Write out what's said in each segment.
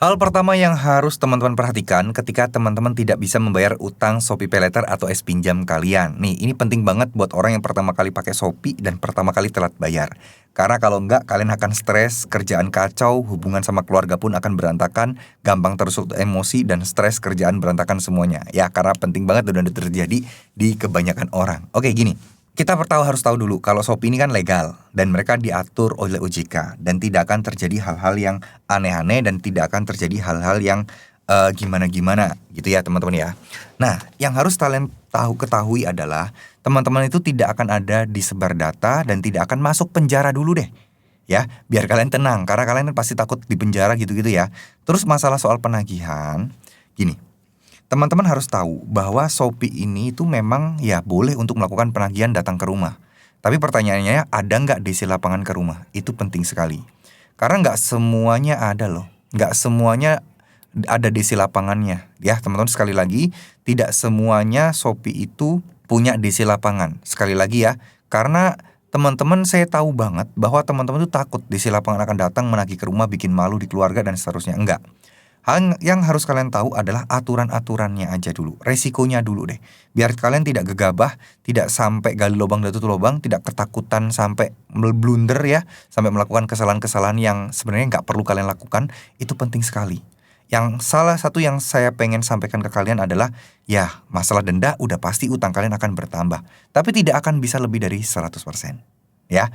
Hal pertama yang harus teman-teman perhatikan ketika teman-teman tidak bisa membayar utang Shopee Paylater atau pinjam kalian. Nih, ini penting banget buat orang yang pertama kali pakai Shopee dan pertama kali telat bayar. Karena kalau enggak, kalian akan stres, kerjaan kacau, hubungan sama keluarga pun akan berantakan, gampang tersulut emosi dan stres, kerjaan berantakan semuanya. Ya, karena penting banget dan udah terjadi di kebanyakan orang. Oke, gini. Kita harus tahu dulu kalau Shopee ini kan legal dan mereka diatur oleh OJK dan tidak akan terjadi hal-hal yang aneh-aneh dan tidak akan terjadi hal-hal yang gimana-gimana gitu ya teman-teman ya. Nah, yang harus kalian ketahui adalah teman-teman itu tidak akan ada disebar data dan tidak akan masuk penjara dulu deh. Ya, biar kalian tenang karena kalian pasti takut di penjara gitu-gitu ya. Terus masalah soal penagihan, gini. Teman-teman harus tahu bahwa Shopee ini itu memang ya boleh untuk melakukan penagihan datang ke rumah. Tapi pertanyaannya ada nggak DC lapangan ke rumah? Itu penting sekali. Karena nggak semuanya ada loh. Nggak semuanya ada DC lapangannya. Ya teman-teman sekali lagi, tidak semuanya Shopee itu punya DC lapangan. Sekali lagi ya, karena teman-teman saya tahu banget bahwa teman-teman itu takut DC lapangan akan datang menagih ke rumah, bikin malu di keluarga dan seterusnya. Enggak. Hal yang harus kalian tahu adalah aturan-aturannya aja dulu, resikonya dulu deh. Biar kalian tidak gegabah, tidak sampai gali lubang dan tutup lubang, tidak ketakutan sampai blunder ya, sampai melakukan kesalahan-kesalahan yang sebenarnya nggak perlu kalian lakukan, itu penting sekali. Yang salah satu yang saya pengen sampaikan ke kalian adalah, ya masalah denda udah pasti utang kalian akan bertambah, tapi tidak akan bisa lebih dari 100%. Ya,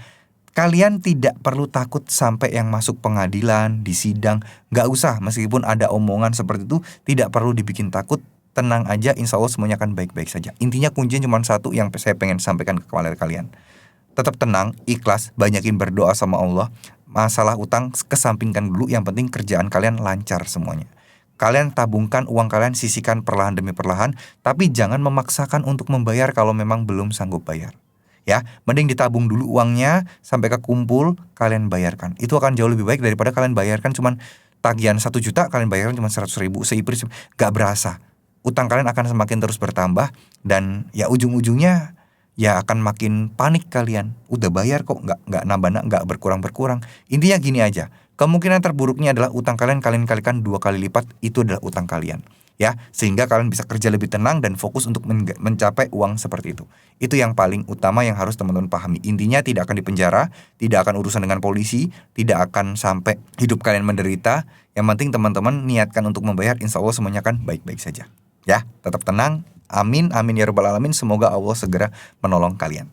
kalian tidak perlu takut sampai yang masuk pengadilan, di sidang. Gak usah, meskipun ada omongan seperti itu, tidak perlu dibikin takut. Tenang aja, insya Allah semuanya akan baik-baik saja. Intinya kuncinya cuma satu yang saya pengen sampaikan ke kalian. Tetap tenang, ikhlas, banyakin berdoa sama Allah. Masalah utang kesampingkan dulu, yang penting kerjaan kalian lancar semuanya. Kalian tabungkan uang kalian, sisihkan perlahan demi perlahan, tapi jangan memaksakan untuk membayar kalau memang belum sanggup bayar. Ya, mending ditabung dulu uangnya sampai kekumpul, kalian bayarkan. Itu akan jauh lebih baik daripada kalian bayarkan cuman tagihan 1 juta, kalian bayarkan cuma 100.000 seipris, gak berasa. Utang kalian akan semakin terus bertambah dan ya ujung-ujungnya ya akan makin panik kalian. Udah bayar kok nggak nambah, nggak berkurang. Intinya gini aja. Kemungkinan terburuknya adalah utang kalian kalikan 2 kali lipat, itu adalah utang kalian. Ya, sehingga kalian bisa kerja lebih tenang dan fokus untuk mencapai uang seperti itu. Itu yang paling utama yang harus teman-teman pahami. Intinya tidak akan dipenjara, tidak akan urusan dengan polisi, tidak akan sampai hidup kalian menderita. Yang penting teman-teman niatkan untuk membayar, insya Allah semuanya akan baik-baik saja. Ya, tetap tenang. Amin, amin ya rabbal alamin. Semoga Allah segera menolong kalian.